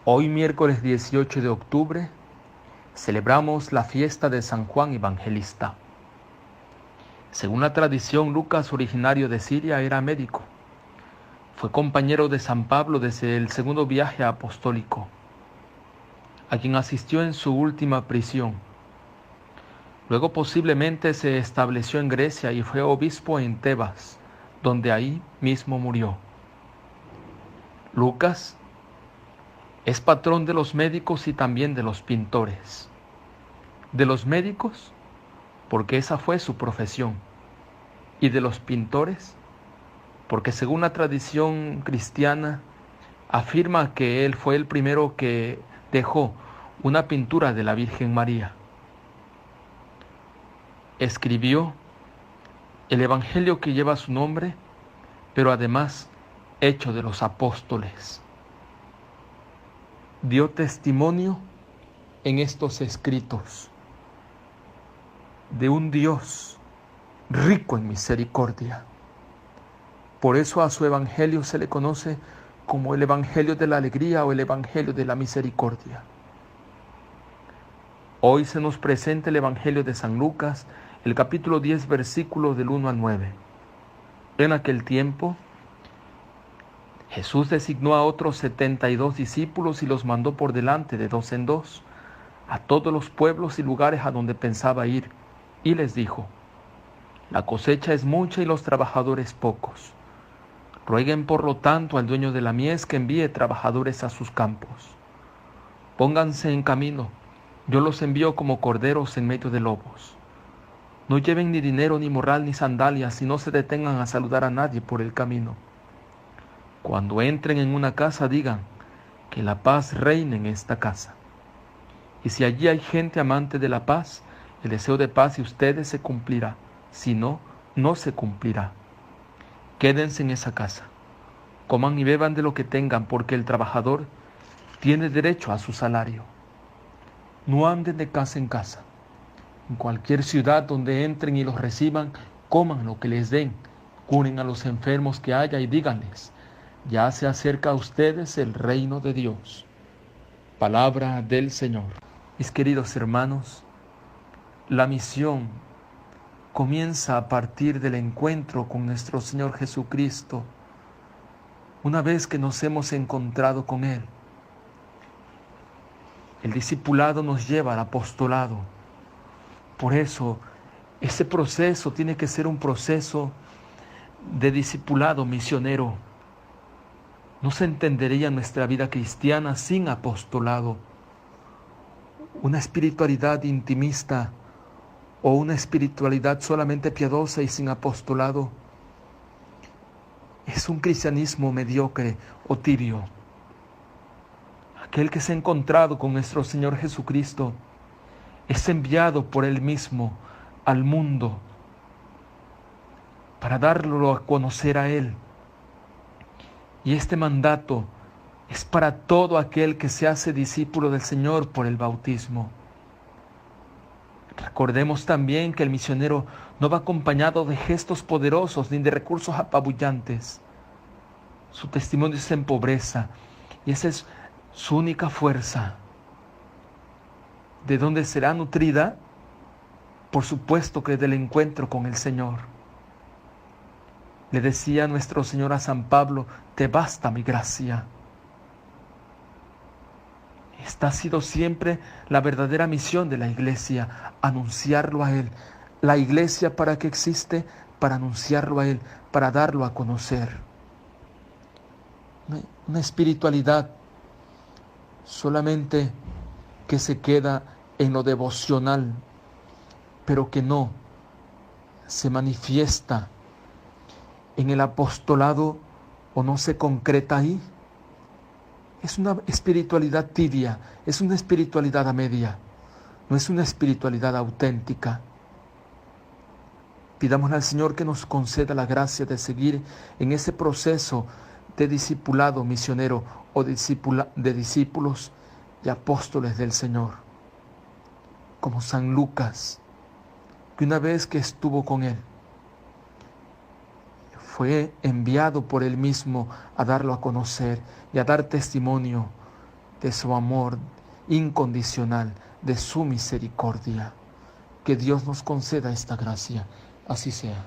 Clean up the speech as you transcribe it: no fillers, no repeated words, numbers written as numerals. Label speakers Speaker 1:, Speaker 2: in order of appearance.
Speaker 1: Hoy, miércoles 18 de octubre, celebramos la fiesta de San Juan Evangelista. Según la tradición, Lucas, originario de Siria, era médico. Fue compañero de San Pablo desde el segundo viaje apostólico, a quien asistió en su última prisión. Luego posiblemente se estableció en Grecia y fue obispo en Tebas, donde ahí mismo murió. Lucas es patrón de los médicos y también de los pintores. De los médicos, porque esa fue su profesión, y de los pintores, porque según la tradición cristiana, afirma que él fue el primero que dejó una pintura de la Virgen María. Escribió el Evangelio que lleva su nombre, pero además Hechos de los Apóstoles. Dio testimonio en estos escritos de un Dios rico en misericordia. Por eso a su Evangelio se le conoce como el Evangelio de la alegría o el Evangelio de la misericordia. Hoy se nos presenta el Evangelio de San Lucas, el capítulo 10, versículos del 1 al 9. En aquel tiempo, Jesús designó a otros 72 discípulos y los mandó por delante de dos en dos a todos los pueblos y lugares a donde pensaba ir, y les dijo: la cosecha es mucha y los trabajadores pocos. Rueguen por lo tanto al dueño de la mies que envíe trabajadores a sus campos. Pónganse en camino, yo los envío como corderos en medio de lobos. No lleven ni dinero, ni morral, ni sandalias, y no se detengan a saludar a nadie por el camino. Cuando entren en una casa, digan: que la paz reine en esta casa. Y si allí hay gente amante de la paz, el deseo de paz de ustedes se cumplirá. Si no, no se cumplirá. Quédense en esa casa. Coman y beban de lo que tengan, porque el trabajador tiene derecho a su salario. No anden de casa en casa. En cualquier ciudad donde entren y los reciban, coman lo que les den, curen a los enfermos que haya y díganles: ya se acerca a ustedes el reino de Dios. Palabra del Señor. Mis queridos hermanos, la misión comienza a partir del encuentro con nuestro Señor Jesucristo, una vez que nos hemos encontrado con Él. El discipulado nos lleva al apostolado. Por eso, ese proceso tiene que ser un proceso de discipulado misionero. No se entendería nuestra vida cristiana sin apostolado. Una espiritualidad intimista o una espiritualidad solamente piadosa y sin apostolado es un cristianismo mediocre o tibio. Aquel que se ha encontrado con nuestro Señor Jesucristo es enviado por Él mismo al mundo para darlo a conocer a Él. Y este mandato es para todo aquel que se hace discípulo del Señor por el bautismo. Recordemos también que el misionero no va acompañado de gestos poderosos ni de recursos apabullantes. Su testimonio es en pobreza y esa es su única fuerza. ¿De dónde será nutrida? Por supuesto que del encuentro con el Señor. Le decía nuestro Señor a San Pablo: te basta mi gracia. Esta ha sido siempre la verdadera misión de la Iglesia, anunciarlo a Él. La Iglesia, ¿para qué existe? Para anunciarlo a Él, para darlo a conocer. Una espiritualidad solamente que se queda en lo devocional, pero que no se manifiesta en el apostolado o no se concreta ahí. Es una espiritualidad tibia, es una espiritualidad a media, no es una espiritualidad auténtica. Pidámosle al Señor que nos conceda la gracia de seguir en ese proceso de discipulado misionero o de discípulos y apóstoles del Señor, como San Lucas, que una vez que estuvo con Él, fue enviado por Él mismo a darlo a conocer y a dar testimonio de su amor incondicional, de su misericordia. Que Dios nos conceda esta gracia. Así sea.